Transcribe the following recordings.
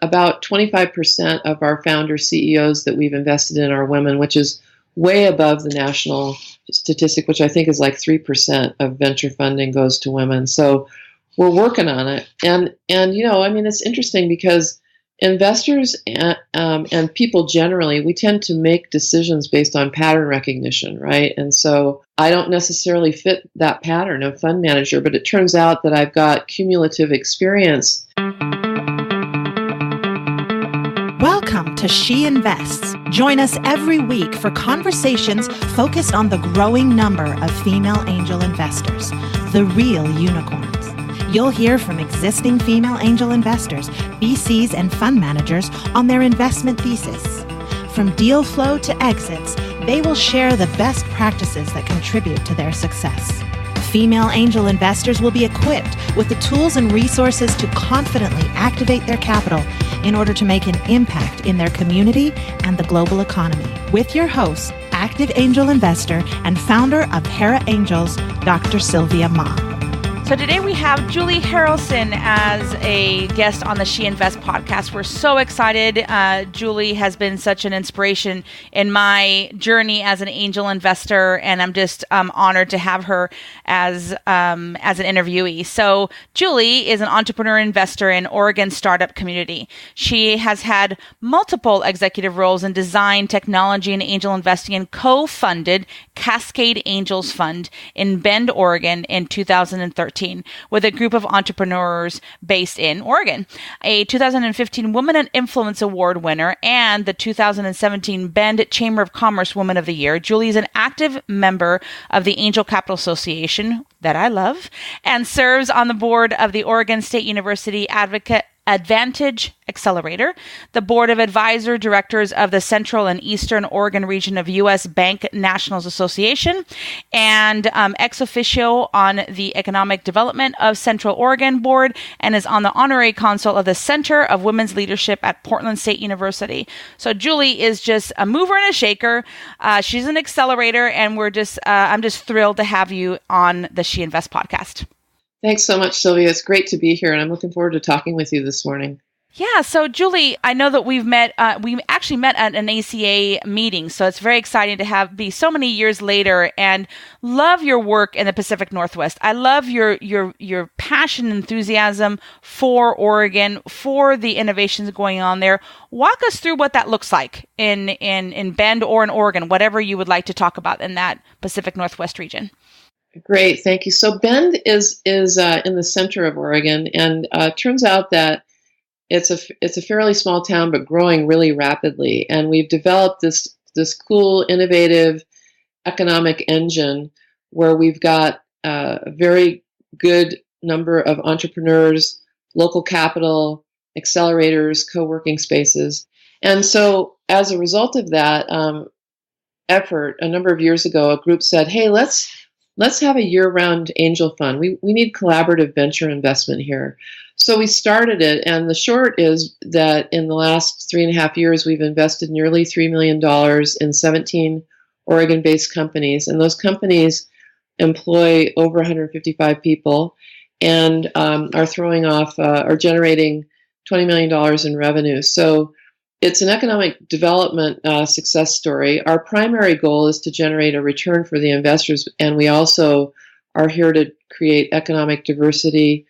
about 25% of our founder CEOs that we've invested in are women, which is way above the national statistic, which I think is like 3% of venture funding goes to women. So we're working on it. And it's interesting because investors and people generally, we tend to make decisions based on pattern recognition, right? And so I don't necessarily fit that pattern of fund manager, but it turns out that I've got cumulative experience. Welcome to She Invests. Join us every week for conversations focused on the growing number of female angel investors, the real unicorns. You'll hear from existing female angel investors, VCs, and fund managers on their investment thesis. From deal flow to exits, they will share the best practices that contribute to their success. Female angel investors will be equipped with the tools and resources to confidently activate their capital in order to make an impact in their community and the global economy. With your host, active angel investor and founder of Hera Angels, Dr. Sylvia Ma. So today we have Julie Harrelson as a guest on the She Invest podcast. We're so excited. Julie has been such an inspiration in my journey as an angel investor, and I'm just honored to have her as an interviewee. So Julie is an entrepreneur investor in Oregon startup community. She has had multiple executive roles in design, technology, and angel investing, and co-funded Cascade Angels Fund in Bend, Oregon in 2013. With a group of entrepreneurs based in Oregon. A 2015 Women in Influence Award winner and the 2017 Bend Chamber of Commerce Woman of the Year, Julie is an active member of the Angel Capital Association, that I love, and serves on the board of the Oregon State University Advantage Accelerator, the board of advisor directors of the Central and Eastern Oregon region of U.S. Bank Nationals Association, and ex officio on the Economic Development of Central Oregon Board, and is on the Honorary Council of the Center of Women's Leadership at Portland State University. So Julie is just a mover and a shaker. She's an accelerator, and I'm just thrilled to have you on the She Invest podcast. Thanks so much, Sylvia. It's great to be here, and I'm looking forward to talking with you this morning. Yeah, so Julie, I know that we actually met at an ACA meeting, so it's very exciting to be so many years later, and love your work in the Pacific Northwest. I love your passion and enthusiasm for Oregon, for the innovations going on there. Walk us through what that looks like in Bend or in Oregon, whatever you would like to talk about in that Pacific Northwest region. Great, thank you. So Bend is in the center of Oregon, and turns out that it's a fairly small town, but growing really rapidly. And we've developed this cool, innovative economic engine where we've got a very good number of entrepreneurs, local capital, accelerators, co-working spaces. And so as a result of that effort, a number of years ago, a group said, hey, let's have a year-round angel fund. We need collaborative venture investment here. So we started it, and the short is that in the last 3.5 years, we've invested nearly $3 million in 17 Oregon-based companies, and those companies employ over 155 people and are generating $20 million in revenue. So it's an economic development success story. Our primary goal is to generate a return for the investors, and we also are here to create economic diversity,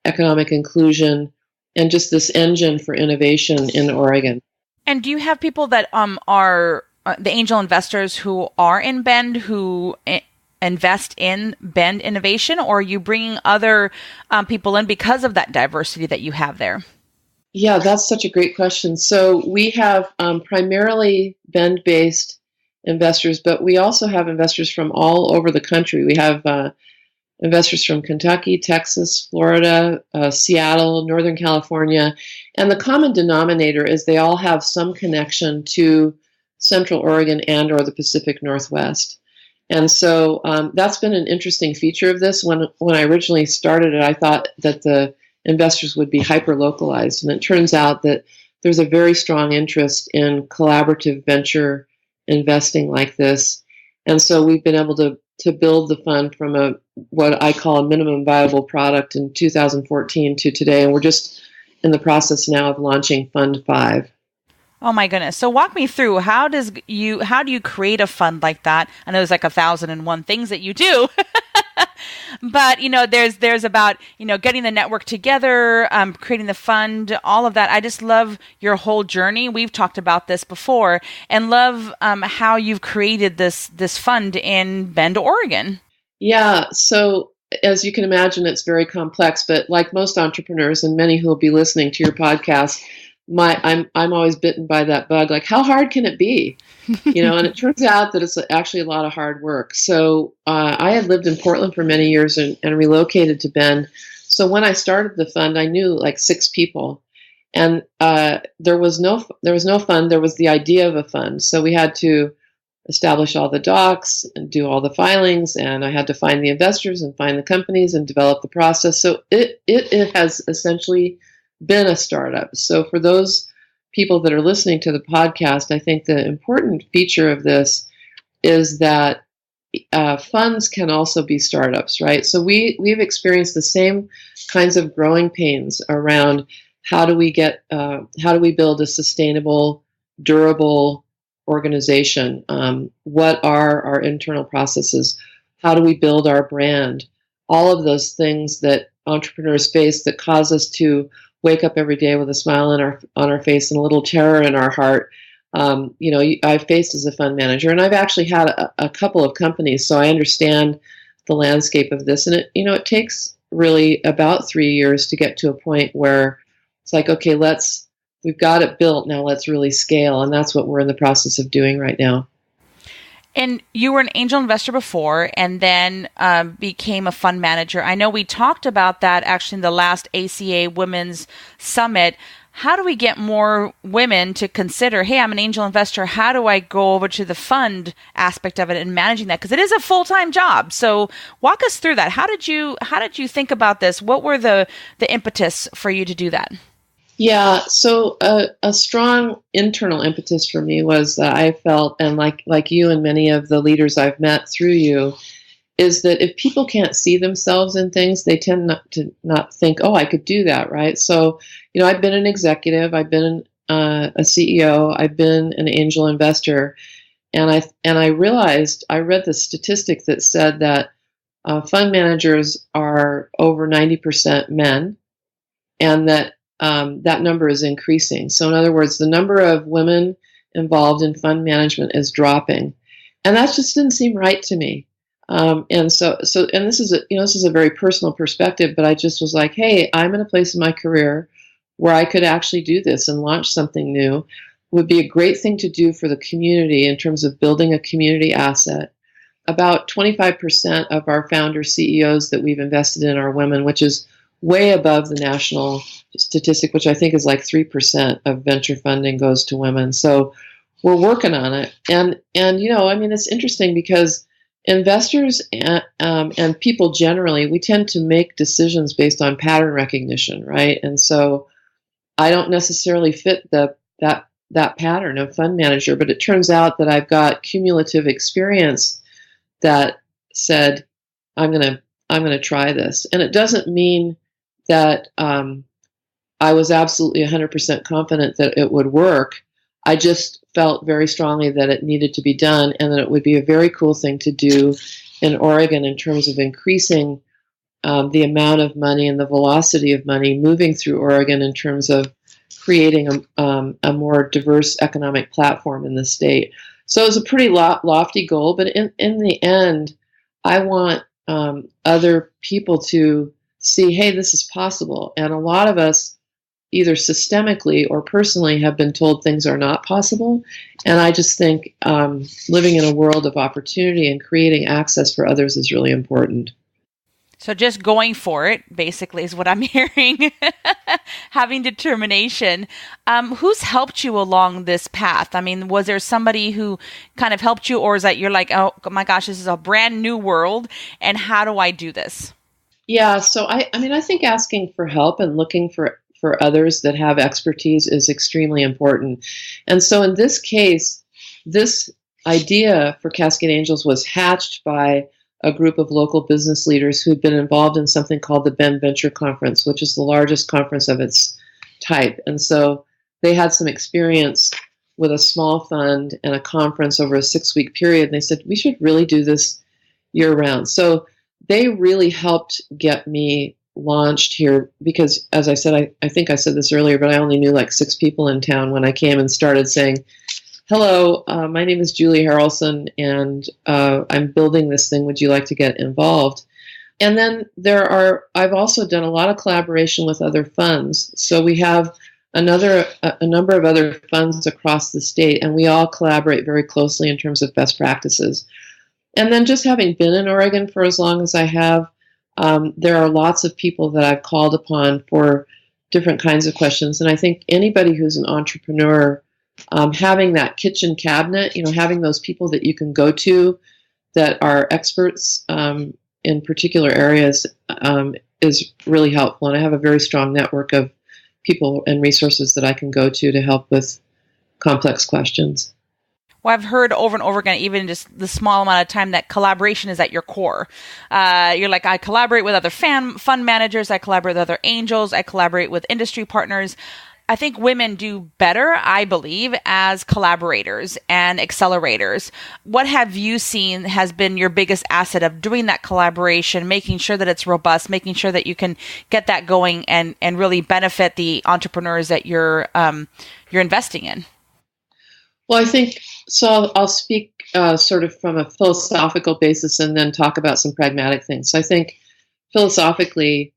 economic inclusion, and just this engine for innovation in Oregon. And do you have people that are the angel investors who are in Bend who invest in Bend innovation, or are you bringing other people in because of that diversity that you have there? Yeah, that's such a great question. So we have primarily Bend-based investors, but we also have investors from all over the country. We have investors from Kentucky, Texas, Florida, Seattle, Northern California. And the common denominator is they all have some connection to Central Oregon and or the Pacific Northwest. And so that's been an interesting feature of this. When I originally started it, I thought that the investors would be hyper-localized. And it turns out that there's a very strong interest in collaborative venture investing like this. And so we've been able to build the fund from what I call a minimum viable product in 2014 to today. And we're just in the process now of launching Fund 5. Oh my goodness. So walk me through, how do you create a fund like that? I know there's like 1,001 things that you do. But, there's about, getting the network together, creating the fund, all of that. I just love your whole journey. We've talked about this before, and love how you've created this fund in Bend, Oregon. Yeah. So as you can imagine, it's very complex, but like most entrepreneurs and many who will be listening to your podcast, I'm always bitten by that bug. Like, how hard can it be? And it turns out that it's actually a lot of hard work. So I had lived in Portland for many years and relocated to Bend. So when I started the fund, I knew like 6 people, and there was no fund. There was the idea of a fund. So we had to establish all the docs and do all the filings, and I had to find the investors and find the companies and develop the process. So it has essentially been a startup. So for those people that are listening to the podcast, I think the important feature of this is that funds can also be startups, right? So we've experienced the same kinds of growing pains around how do we build a sustainable, durable organization? What are our internal processes? How do we build our brand? All of those things that entrepreneurs face that cause us to wake up every day with a smile on our face and a little terror in our heart. I've faced as a fund manager, and I've actually had a couple of companies, so I understand the landscape of this. And it takes really about 3 years to get to a point where it's like, okay, we've got it built, now let's really scale, and that's what we're in the process of doing right now. And you were an angel investor before, and then became a fund manager. I know we talked about that actually in the last ACA Women's Summit. How do we get more women to consider, hey, I'm an angel investor. How do I go over to the fund aspect of it and managing that? Because it is a full-time job. So walk us through that. How did you think about this? What were the impetus for you to do that? Yeah, so a strong internal impetus for me was that I felt, and like you and many of the leaders I've met through you, is that if people can't see themselves in things, they tend not think, oh, I could do that, right? So, I've been an executive, I've been a CEO, I've been an angel investor, and I realized, I read the statistic that said that fund managers are over 90% men, and that that number is increasing. So in other words, the number of women involved in fund management is dropping, and that just didn't seem right to me. And this is a very personal perspective, but I just was like, hey, I'm in a place in my career where I could actually do this and launch something new. It would be a great thing to do for the community in terms of building a community asset. About 25% of our founder CEOs that we've invested in are women, which is way above the national statistic, which I think is like 3% of venture funding goes to women. So we're working on it. And it's interesting because investors and people generally, we tend to make decisions based on pattern recognition, right? And so I don't necessarily fit that pattern of fund manager, but it turns out that I've got cumulative experience that said, I'm gonna try this. And it doesn't mean that I was absolutely 100% confident that it would work. I just felt very strongly that it needed to be done, and that it would be a very cool thing to do in Oregon in terms of increasing the amount of money and the velocity of money moving through Oregon in terms of creating a more diverse economic platform in the state. So it was a pretty lofty goal, but in the end, I want other people to see, hey, this is possible. And a lot of us, either systemically or personally, have been told things are not possible. And I just think living in a world of opportunity and creating access for others is really important. So just going for it, basically, is what I'm hearing. Having determination. Who's helped you along this path? I mean, was there somebody who kind of helped you, or is that you're like, oh my gosh, this is a brand new world, and how do I do this? Yeah, so I think asking for help and looking for others that have expertise is extremely important. And so in this case, this idea for Cascade Angels was hatched by a group of local business leaders who'd been involved in something called the Bend Venture Conference, which is the largest conference of its type. And so they had some experience with a small fund and a conference over a 6-week period. And they said, we should really do this year round. So they really helped get me launched here because, as I said, I think I said this earlier, but I only knew like 6 people in town when I came and started saying, hello, my name is Julie Harrelson, and I'm building this thing. Would you like to get involved? And then I've also done a lot of collaboration with other funds. So we have a number of other funds across the state, and we all collaborate very closely in terms of best practices. And then just having been in Oregon for as long as I have, there are lots of people that I've called upon for different kinds of questions. And I think anybody who's an entrepreneur, having that kitchen cabinet, having those people that you can go to that are experts in particular areas is really helpful. And I have a very strong network of people and resources that I can go to help with complex questions. Well, I've heard over and over again, even just the small amount of time, that collaboration is at your core. You're like, I collaborate with other fund managers, I collaborate with other angels, I collaborate with industry partners. I think women do better, I believe, as collaborators and accelerators. What have you seen has been your biggest asset of doing that collaboration, making sure that it's robust, making sure that you can get that going and really benefit the entrepreneurs that you're investing in? Well, I think, so I'll speak sort of from a philosophical basis and then talk about some pragmatic things. So I think philosophically,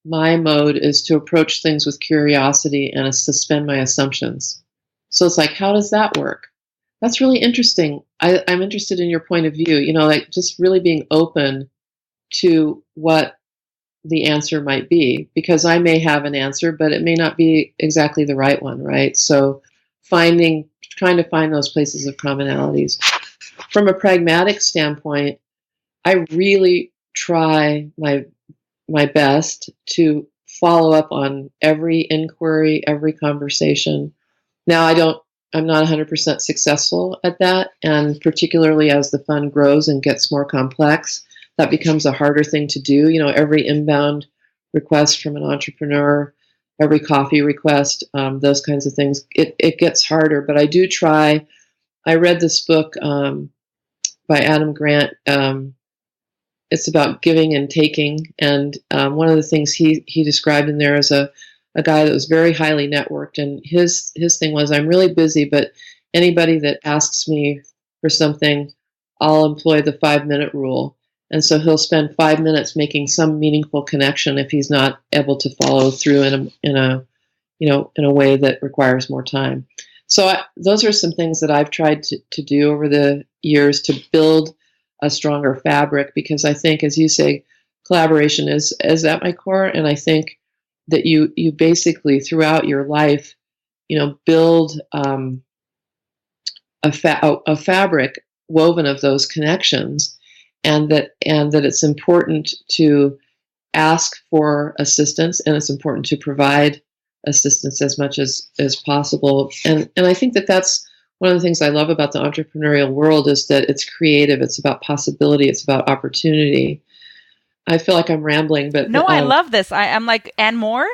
my mode is to approach things with curiosity and suspend my assumptions. So it's like, how does that work? That's really interesting. I'm interested in your point of view, like just really being open to what the answer might be, because I may have an answer, but it may not be exactly the right one, right? So trying to find those places of commonalities. From a pragmatic standpoint, I really try my best to follow up on every inquiry, every conversation. Now, I'm not 100% successful at that, and particularly as the fund grows and gets more complex, that becomes a harder thing to do. Every inbound request from an entrepreneur, every coffee request, those kinds of things, it gets harder, but I do try. I read this book by Adam Grant. It's about giving and taking. And one of the things he described in there is a guy that was very highly networked. And his thing was, I'm really busy, but anybody that asks me for something, I'll employ the 5-minute rule. And so he'll spend 5 minutes making some meaningful connection if he's not able to follow through in a way that requires more time. So those are some things that I've tried to do over the years to build a stronger fabric, because I think, as you say, collaboration is at my core, and I think that you basically throughout your life, build a fabric woven of those connections, and that it's important to ask for assistance, and it's important to provide assistance as much as possible, and I think that's one of the things I love about the entrepreneurial world, is that it's creative. It's about possibility. It's about opportunity. I feel like I'm rambling, but no, I love this. I'm like, and more.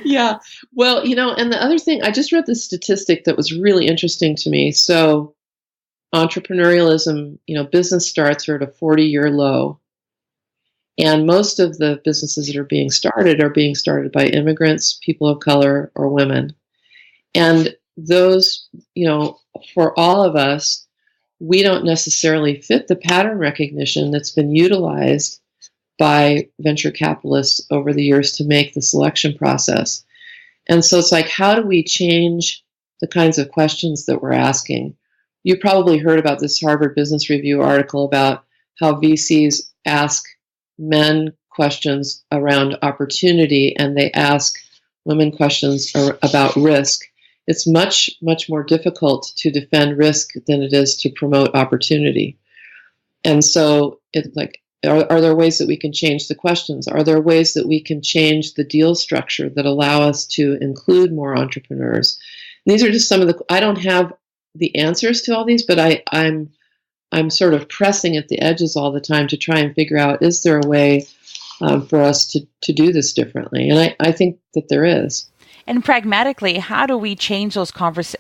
Yeah. Well, and the other thing, I just read this statistic that was really interesting to me. So, entrepreneurialism, business starts are at a 40-year low, and most of the businesses that are being started by immigrants, people of color, or women. And those, for all of us, we don't necessarily fit the pattern recognition that's been utilized by venture capitalists over the years to make the selection process. And so it's like, how do we change the kinds of questions that we're asking? You probably heard about this Harvard Business Review article about how VCs ask men questions around opportunity and they ask women questions about risk. It's much, much more difficult to defend risk than it is to promote opportunity. And so it's like, are there ways that we can change the questions? Are there ways that we can change the deal structure that allow us to include more entrepreneurs? And these are just some of I don't have the answers to all these, but I'm sort of pressing at the edges all the time to try and figure out, is there a way for us to do this differently. And I think that there is. And pragmatically, how do we change those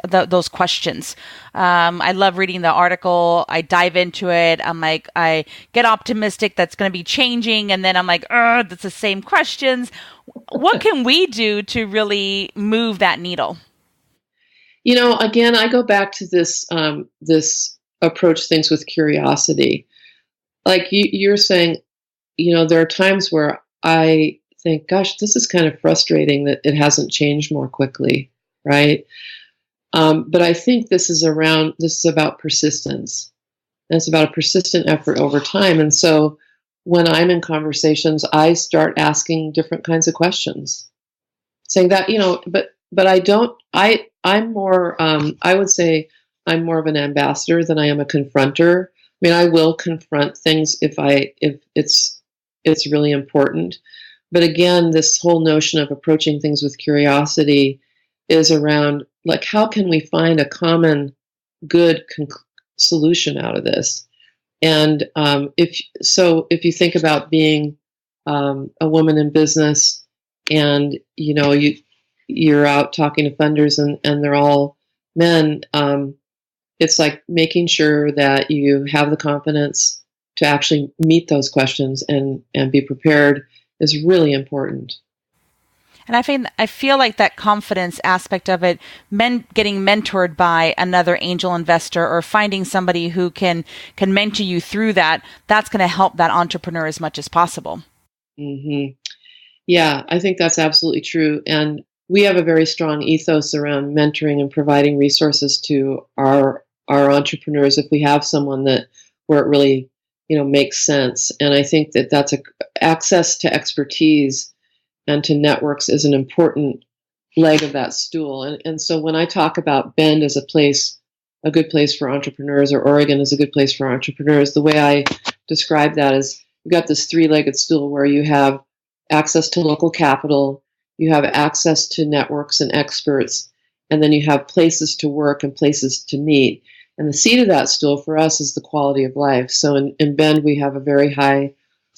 those questions? I love reading the article. I dive into it. I'm like, I get optimistic that's going to be changing, and then I'm like, that's the same questions. What can we do to really move that needle? Again, I go back to this this approach things with curiosity. Like you're saying, there are times where I think, gosh, this is kind of frustrating that it hasn't changed more quickly, right? But I think this is about persistence. And it's about a persistent effort over time. And so when I'm in conversations, I start asking different kinds of questions, saying that, but I'm more, I would say I'm more of an ambassador than I am a confronter. I mean, I will confront things if it's really important. But again, this whole notion of approaching things with curiosity is around, like, how can we find a common good solution out of this? And if you think about being a woman in business, and you're out talking to funders and they're all men, it's like making sure that you have the confidence to actually meet those questions and be prepared is really important. And I feel like that confidence aspect of it, getting mentored by another angel investor or finding somebody who can mentor you through that's going to help that entrepreneur as much as possible. Mm-hmm. Yeah, I think that's absolutely true. And we have a very strong ethos around mentoring and providing resources to our entrepreneurs if we have someone where it really makes sense. And I think that that's access to expertise and to networks is an important leg of that stool. And so when I talk about Bend as a good place for entrepreneurs, or Oregon is a good place for entrepreneurs, the way I describe that is you've got this three-legged stool where you have access to local capital, you have access to networks and experts, and then you have places to work and places to meet. And the seat of that stool for us is the quality of life. So in Bend, we have a very high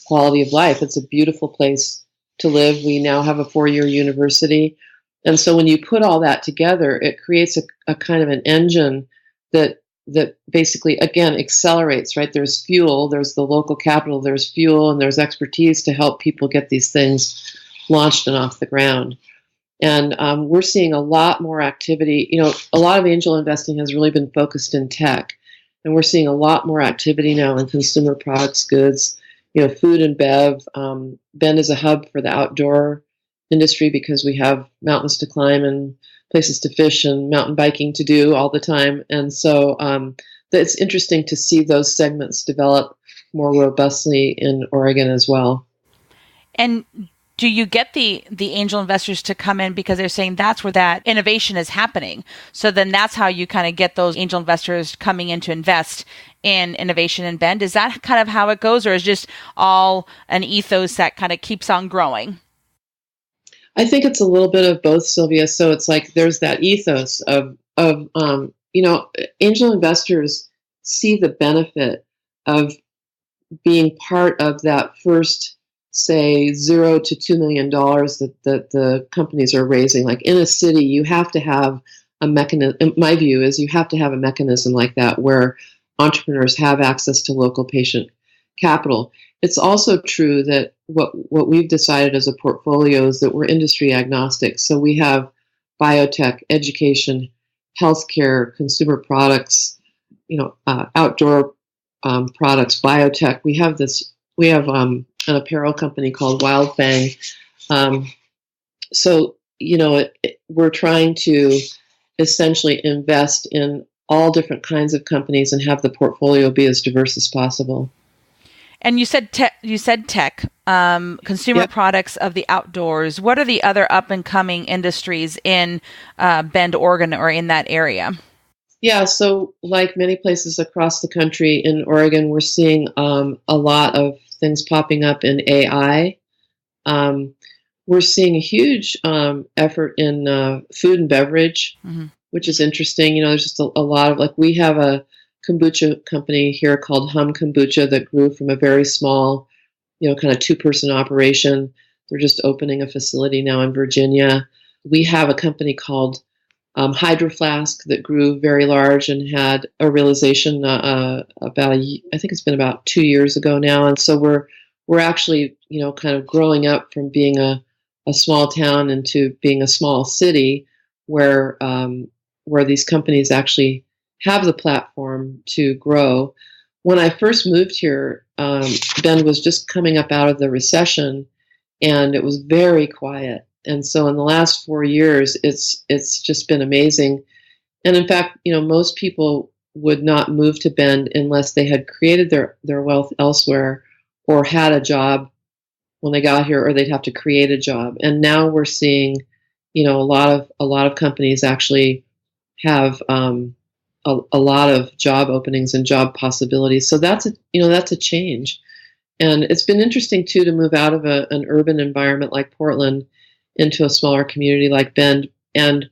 quality of life. It's a beautiful place to live. We now have a 4-year university. And so when you put all that together, it creates a kind of an engine that basically, again, accelerates, right? There's fuel, there's the local capital, there's fuel, and there's expertise to help people get these things launched and off the ground. And we're seeing a lot more activity. A lot of angel investing has really been focused in tech. And we're seeing a lot more activity now in consumer products, goods, food and bev. Bend is a hub for the outdoor industry because we have mountains to climb and places to fish and mountain biking to do all the time. And so it's interesting to see those segments develop more robustly in Oregon as well. And do you get the angel investors to come in because they're saying that's where that innovation is happening? So then that's how you kind of get those angel investors coming in to invest in innovation in Bend. Is that kind of how it goes, or is just all an ethos that kind of keeps on growing? I think it's a little bit of both, Sylvia. So it's like there's that ethos of angel investors see the benefit of being part of that first, say, $0 to $2 million that the companies are raising. Like in a city, you have to have a mechanism. My view is you have to have a mechanism like that where entrepreneurs have access to local patient capital. It's also true that what we've decided as a portfolio is that we're industry agnostic. So we have biotech, education, healthcare, consumer products, outdoor products, biotech. We have an apparel company called Wildfang. We're trying to essentially invest in all different kinds of companies and have the portfolio be as diverse as possible. And you said tech, consumer Yep. products of the outdoors. What are the other up and coming industries in Bend, Oregon, or in that area? Yeah, so like many places across the country, in Oregon, we're seeing a lot of things popping up in AI. We're seeing a huge effort in food and beverage, which is interesting. There's just a lot of, we have a kombucha company here called Hum Kombucha that grew from a very small kind of two-person operation. They're just opening a facility now in Virginia. We have a company called Hydro Flask that grew very large and had a realization I think it's been about 2 years ago now. And so we're actually, kind of growing up from being a small town into being a small city where these companies actually have the platform to grow. When I first moved here, Bend was just coming up out of the recession, and it was very quiet. And so in the last 4 years, it's just been amazing. And in fact, most people would not move to Bend unless they had created their wealth elsewhere or had a job when they got here, or they'd have to create a job. And now we're seeing, a lot of companies actually have a lot of job openings and job possibilities. So that's a change. And it's been interesting too to move out of an urban environment like Portland into a smaller community like Bend. And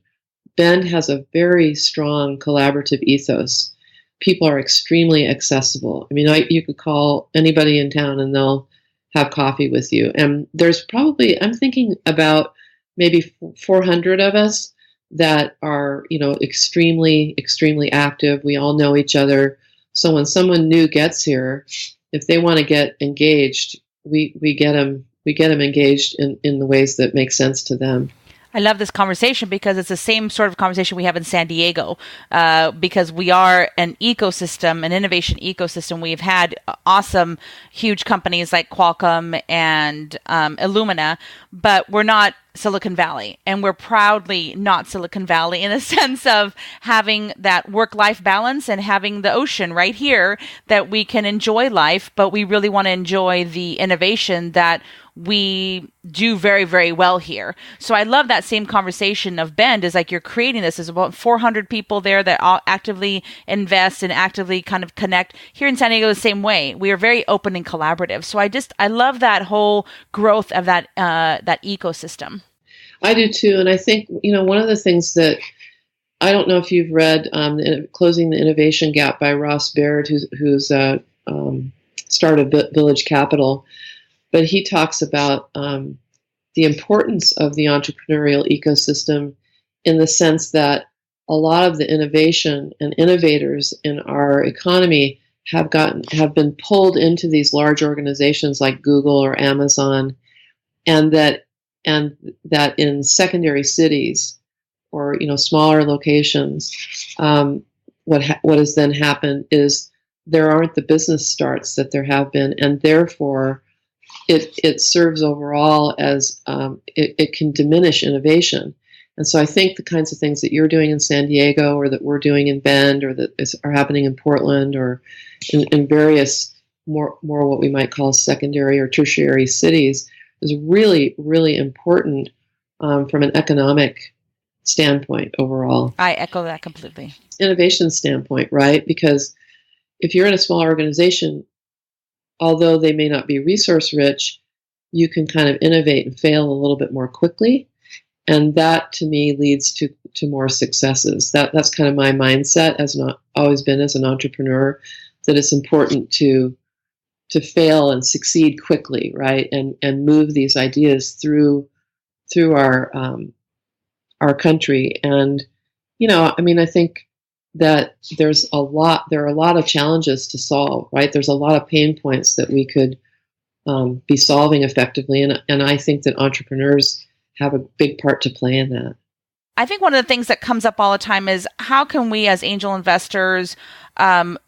Bend has a very strong collaborative ethos. People are extremely accessible. I mean, you could call anybody in town and they'll have coffee with you. And there's probably, I'm thinking about maybe 400 of us that are, extremely, extremely active. We all know each other. So when someone new gets here, if they want to get engaged, we get them engaged in the ways that make sense to them. I love this conversation because it's the same sort of conversation we have in San Diego, because we are an ecosystem, an innovation ecosystem. We've had awesome, huge companies like Qualcomm and Illumina, but we're not Silicon Valley, and we're proudly not Silicon Valley in a sense of having that work-life balance and having the ocean right here that we can enjoy life, but we really want to enjoy the innovation that we do very, very well here. So I love that same conversation of Bend is like you're creating this. There's about 400 people there that all actively invest and actively kind of connect. Here in San Diego, the same way. We are very open and collaborative. So I love that whole growth of that ecosystem. I do too. And I think, one of the things that I don't know if you've read Closing the Innovation Gap by Ross Baird, who's started Village Capital. But he talks about the importance of the entrepreneurial ecosystem in the sense that a lot of the innovation and innovators in our economy have been pulled into these large organizations like Google or Amazon, and that in secondary cities or smaller locations, what has then happened is there aren't the business starts that there have been, and therefore it serves overall as it can diminish innovation. And so I think the kinds of things that you're doing in San Diego, or that we're doing in Bend, or that are happening in Portland, or in various more what we might call secondary or tertiary cities, is really, really important from an economic standpoint overall. I echo that completely. Innovation standpoint, right? Because if you're in a small organization, although they may not be resource rich, you can kind of innovate and fail a little bit more quickly. And that, to me, leads to more successes. That's kind of my mindset, always been as an entrepreneur, that it's important to fail and succeed quickly, right? And move these ideas through our country. And, I think that there are a lot of challenges to solve, right? There's a lot of pain points that we could be solving effectively. And I think that entrepreneurs have a big part to play in that. I think one of the things that comes up all the time is how can we as angel investors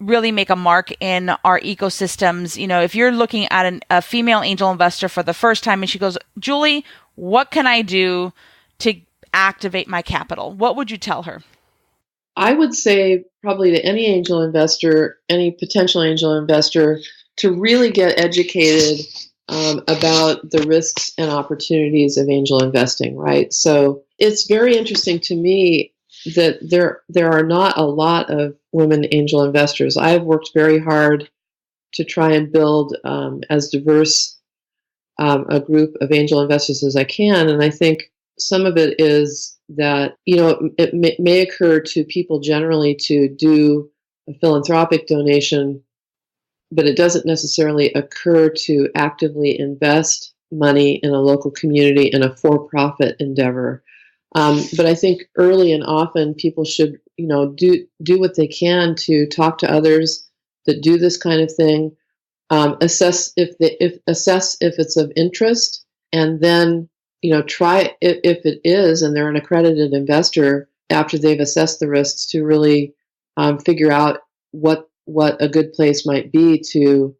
really make a mark in our ecosystems? If you're looking at a female angel investor for the first time and she goes, Julie, what can I do to activate my capital? What would you tell her? I would say probably to any angel investor, any potential angel investor, to really get educated about the risks and opportunities of angel investing, right? So it's very interesting to me that there are not a lot of women angel investors. I've worked very hard to try and build as diverse a group of angel investors as I can, and I think some of it is that it may occur to people generally to do a philanthropic donation but it doesn't necessarily occur to actively invest money in a local community in a for-profit endeavor. But I think early and often people should, do what they can to talk to others that do this kind of thing, assess if it's of interest, and then try if it is, and they're an accredited investor after they've assessed the risks to really figure out what a good place might be to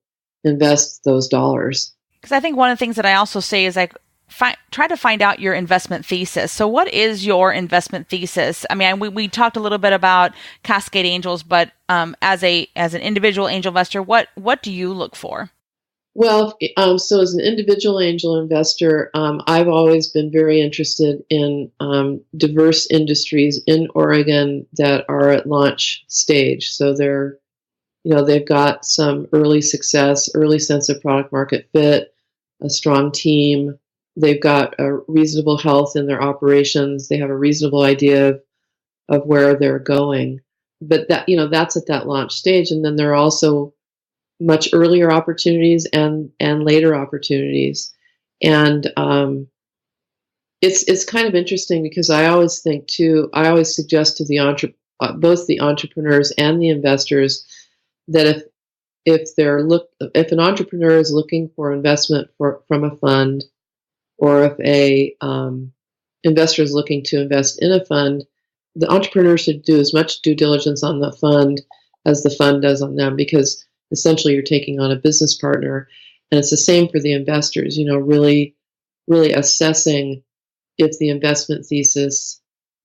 invest those dollars. Because I think one of the things that I also say is try to find out your investment thesis. So what is your investment thesis? I mean, we talked a little bit about Cascade Angels, but as an individual angel investor, what do you look for? Well, so as an individual angel investor, I've always been very interested in diverse industries in Oregon that are at launch stage. So they've got some early success, early sense of product market fit, a strong team. They've got a reasonable health in their operations. They have a reasonable idea of where they're going. But that's at that launch stage. And then there are also much earlier opportunities and later opportunities. And it's kind of interesting because I always think too, I always suggest to both the entrepreneurs and the investors that if an entrepreneur is looking for investment from a fund, or if a investor is looking to invest in a fund, the entrepreneur should do as much due diligence on the fund as the fund does on them, because essentially you're taking on a business partner. And it's the same for the investors, really, really assessing if the investment thesis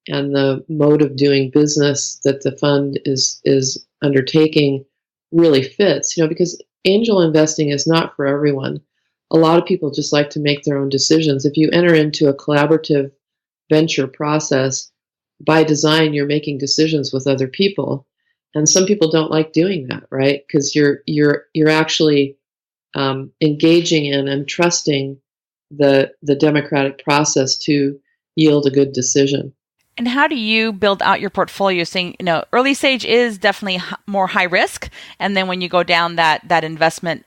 and the mode of doing business that the fund is undertaking really fits, because angel investing is not for everyone. A lot of people just like to make their own decisions. If you enter into a collaborative venture process, by design, you're making decisions with other people. And some people don't like doing that, right? Because you're actually engaging in and trusting the democratic process to yield a good decision. And how do you build out your portfolio? Saying, early stage is definitely more high risk, and then when you go down that investment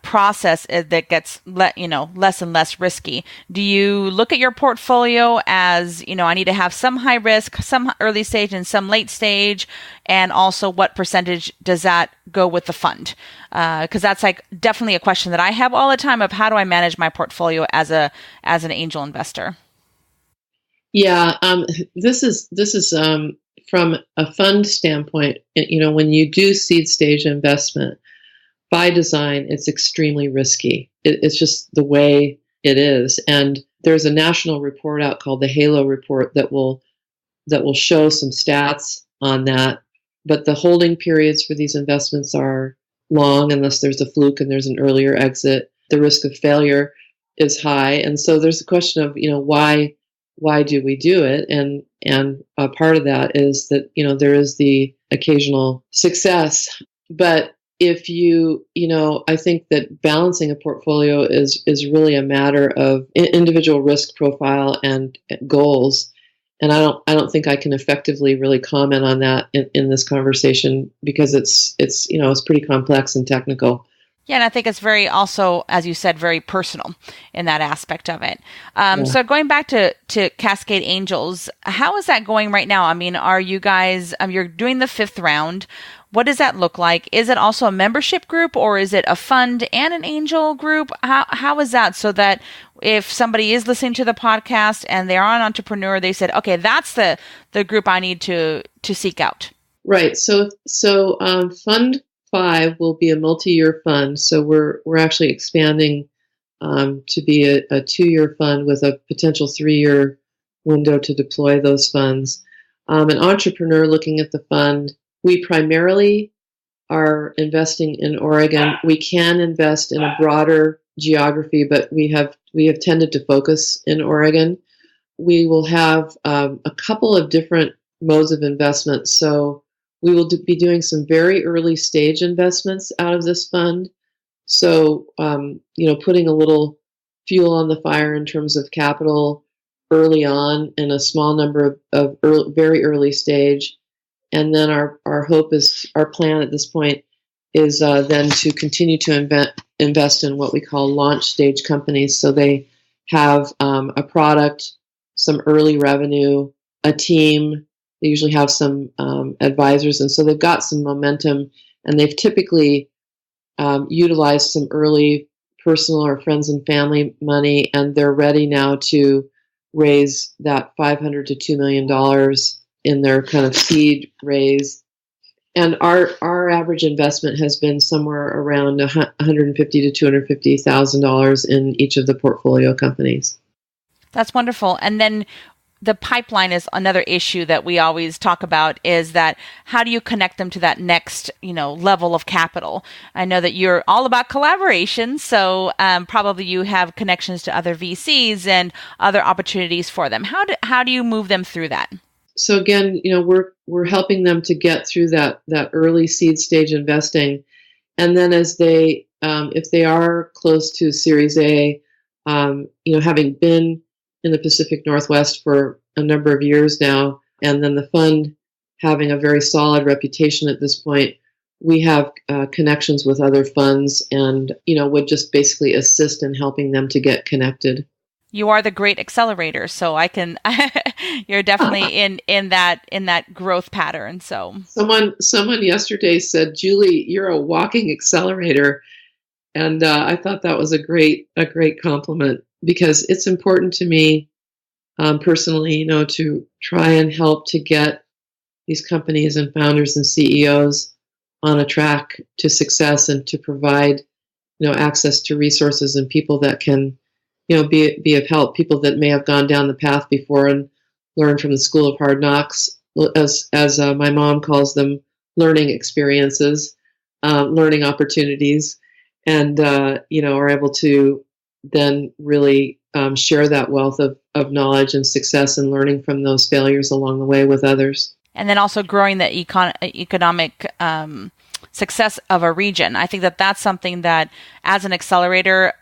process, that gets less and less risky. Do you look at your portfolio as I need to have some high risk, some early stage, and some late stage, and also what percentage does that go with the fund? Because that's definitely a question that I have all the time of how do I manage my portfolio as an angel investor. Yeah, this is from a fund standpoint. When you do seed stage investment, by design, it's extremely risky. It's just the way it is. And there's a national report out called the Halo Report that will show some stats on that. But the holding periods for these investments are long unless there's a fluke and there's an earlier exit. The risk of failure is high, and so there's a question of why do we do it? And a part of that is that, there is the occasional success. But if I think that balancing a portfolio is really a matter of individual risk profile and goals. And I don't think I can effectively really comment on that in this conversation, because it's pretty complex and technical. Yeah, and I think it's very also, as you said, very personal in that aspect of it. So going back to Cascade Angels, how is that going right now? I mean, are you guys, you're doing the 5th round. What does that look like? Is it also a membership group, or is it a fund and an angel group? How is that, so that if somebody is listening to the podcast and they are an entrepreneur, they said, okay, that's the group I need to seek out? Right. So Fund 5 will be a multi-year fund. So we're actually expanding to be a 2-year fund with a potential 3-year window to deploy those funds. An entrepreneur looking at the fund, we primarily are investing in Oregon. We can invest in a broader geography, but we have tended to focus in Oregon. We will have a couple of different modes of investment. So we will be doing some very early stage investments out of this fund. So, putting a little fuel on the fire in terms of capital early on in a small number of very early stage. And then our hope is, our plan at this point is then to continue to invest in what we call launch stage companies. So they have a product, some early revenue, a team. They usually have some advisors, and so they've got some momentum, and they've typically utilized some early personal or friends and family money, and they're ready now to raise that $500 to $2 million in their kind of seed raise. And our average investment has been somewhere around $150,000 to $250,000 in each of the portfolio companies. That's wonderful. And then the pipeline is another issue that we always talk about, is that how do you connect them to that next, level of capital? I know that you're all about collaboration, so probably you have connections to other VCs and other opportunities for them. How do you move them through that? So again, we're helping them to get through that early seed stage investing, and then as they, if they are close to Series A, having been in the Pacific Northwest for a number of years now, and then the fund having a very solid reputation at this point, we have connections with other funds, and would just basically assist in helping them to get connected. You are the great accelerator, so I can. You're definitely in that growth pattern. So someone yesterday said, "Julie, you're a walking accelerator," and I thought that was a great compliment, because it's important to me personally, to try and help to get these companies and founders and CEOs on a track to success, and to provide access to resources and people that can be of help, people that may have gone down the path before and learned from the school of hard knocks, as my mom calls them, learning experiences, learning opportunities, and are able to then really share that wealth of knowledge and success, and learning from those failures along the way with others. And then also growing the economic success of a region. I think that's something that, as an accelerator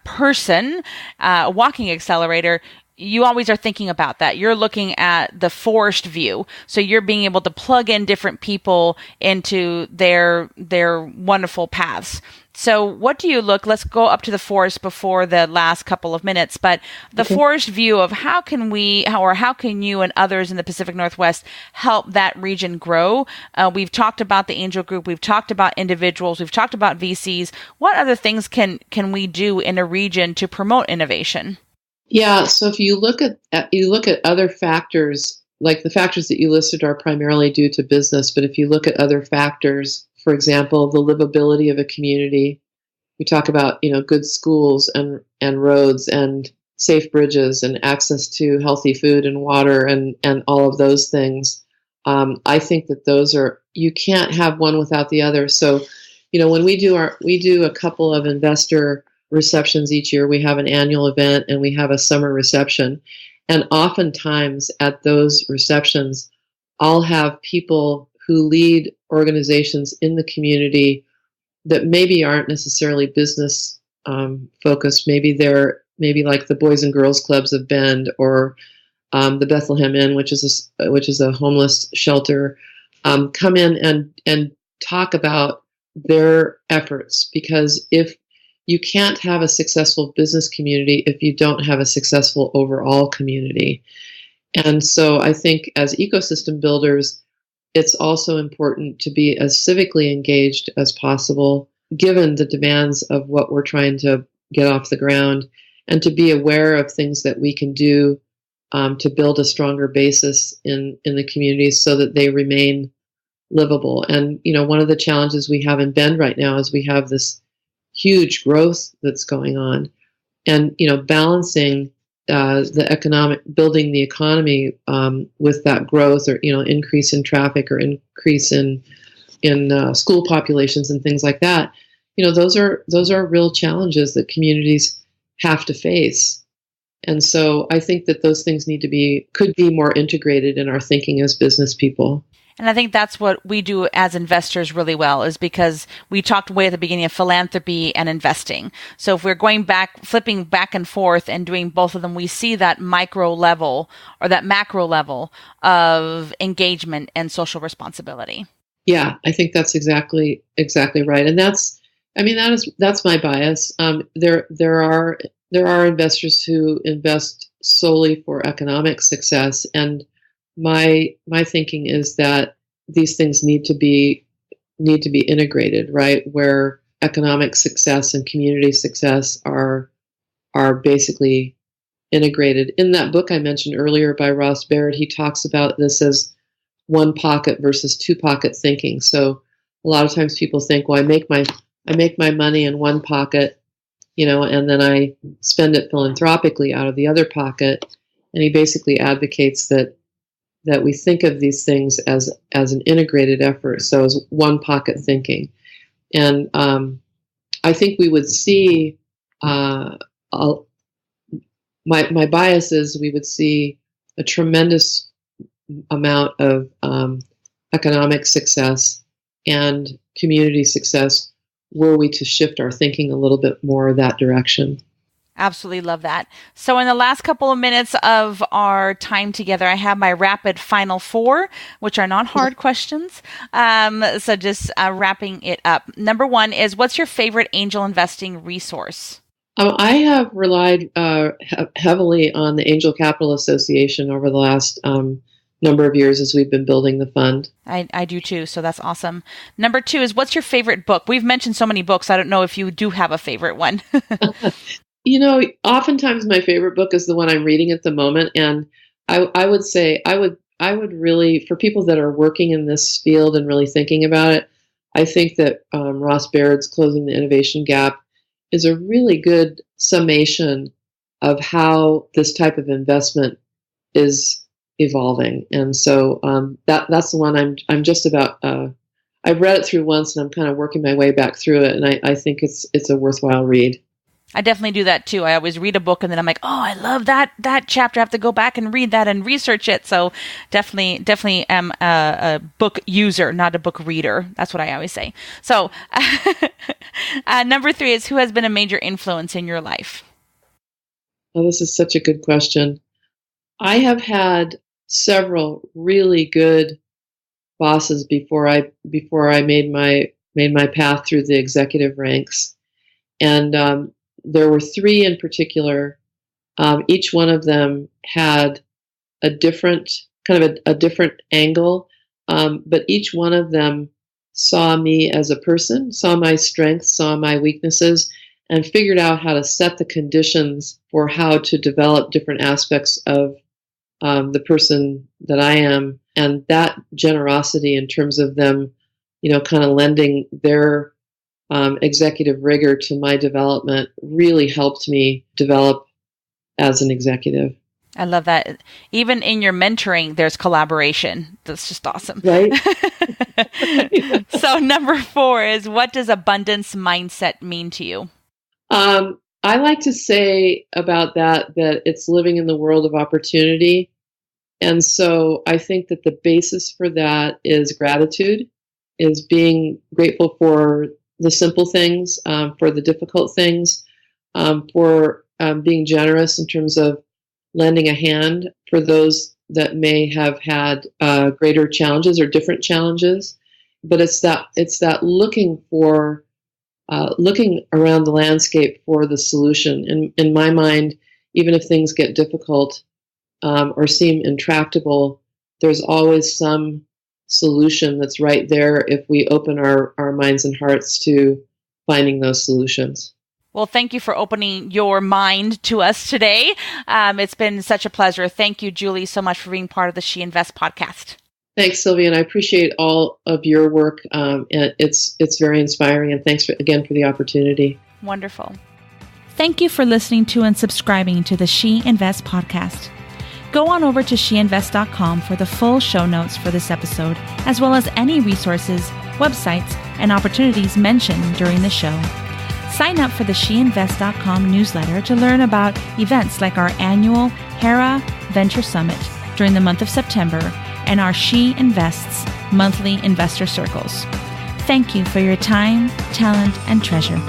person, walking accelerator, you always are thinking about that. You're looking at the forest view. So you're being able to plug in different people into their wonderful paths. So what do you let's go up to the forest before the last couple of minutes, but the forest view of how can you and others in the Pacific Northwest help that region grow? We've talked about the Angel Group. We've talked about individuals. We've talked about VCs. What other things can we do in a region to promote innovation? Yeah, so if you look at other factors, like the factors that you listed are primarily due to business, but if you look at other factors, for example, the livability of a community, we talk about good schools and roads and safe bridges and access to healthy food and water and all of those things. I think that those are, you can't have one without the other. So, when we do a couple of investor receptions each year. We have an annual event and we have a summer reception. And oftentimes at those receptions, I'll have people who lead organizations in the community that maybe aren't necessarily business focused. Maybe like the Boys and Girls Clubs of Bend, or the Bethlehem Inn, which is a homeless shelter, come in and talk about their efforts, because if you can't have a successful business community if you don't have a successful overall community. And so I think as ecosystem builders, it's also important to be as civically engaged as possible, given the demands of what we're trying to get off the ground, and to be aware of things that we can do to build a stronger basis in the communities so that they remain livable. And, one of the challenges we have in Bend right now is we have this huge growth that's going on, and balancing building the economy with that growth, or increase in traffic, or increase in school populations and things like that. Those are real challenges that communities have to face. And so I think that those things could be more integrated in our thinking as business people. And I think that's what we do as investors really well, is because we talked way at the beginning of philanthropy and investing. So if we're flipping back and forth and doing both of them, we see that micro level or that macro level of engagement and social responsibility. Yeah, I think that's exactly right, and that's my bias. There are investors who invest solely for economic success, and my thinking is that these things need to be integrated, right? Where economic success and community success are basically integrated. In that book I mentioned earlier by Ross Barrett, he talks about this as one pocket versus two pocket thinking. So a lot of times people think, well, I make my money in one pocket, and then I spend it philanthropically out of the other pocket. And he basically advocates that we think of these things as an integrated effort, so as one pocket thinking. And I think we would see my bias is we would see a tremendous amount of economic success and community success were we to shift our thinking a little bit more that direction. Absolutely love that. So in the last couple of minutes of our time together, I have my rapid final four, which are not hard questions. So just wrapping it up. Number one is, what's your favorite angel investing resource? I have relied heavily on the Angel Capital Association over the last number of years as we've been building the fund. I do too, so that's awesome. Number two is, what's your favorite book? We've mentioned so many books. I don't know if you do have a favorite one. Oftentimes my favorite book is the one I'm reading at the moment, and I would say I would really, for people that are working in this field and really thinking about it, I think that Ross Barrett's Closing the Innovation Gap is a really good summation of how this type of investment is evolving. And so that's the one I'm just about. I've read it through once, and I'm kind of working my way back through it, and I think it's a worthwhile read. I definitely do that too. I always read a book and then I'm like, oh, I love that chapter. I have to go back and read that and research it. So definitely am a book user, not a book reader. That's what I always say. So number three is, who has been a major influence in your life? Oh, this is such a good question. I have had several really good bosses before I made my path through the executive ranks, and there were three in particular. Each one of them had a different different angle, but each one of them saw me as a person, saw my strengths, saw my weaknesses, and figured out how to set the conditions for how to develop different aspects of the person that I am. And that generosity in terms of them, kind of lending their executive rigor to my development really helped me develop as an executive. I love that. Even in your mentoring, there's collaboration. That's just awesome. Right? So number four is, what does abundance mindset mean to you? I like to say about that it's living in the world of opportunity. And so I think that the basis for that is gratitude, is being grateful for the simple things, for the difficult things, for being generous in terms of lending a hand for those that may have had greater challenges or different challenges. But it's that looking around the landscape for the solution. In my mind, even if things get difficult or seem intractable, there's always some solution that's right there if we open our minds and hearts to finding those solutions. Well, thank you for opening your mind to us today. It's been such a pleasure. Thank you, Julie, so much for being part of the She Invests podcast. Thanks, Sylvia, and I appreciate all of your work. It's very inspiring, and thanks again for the opportunity. Wonderful. Thank you for listening to and subscribing to the She Invests podcast. Go on over to sheinvest.com for the full show notes for this episode, as well as any resources, websites, and opportunities mentioned during the show. Sign up for the sheinvest.com newsletter to learn about events like our annual Hera Venture Summit during the month of September and our She Invests monthly investor circles. Thank you for your time, talent, and treasure.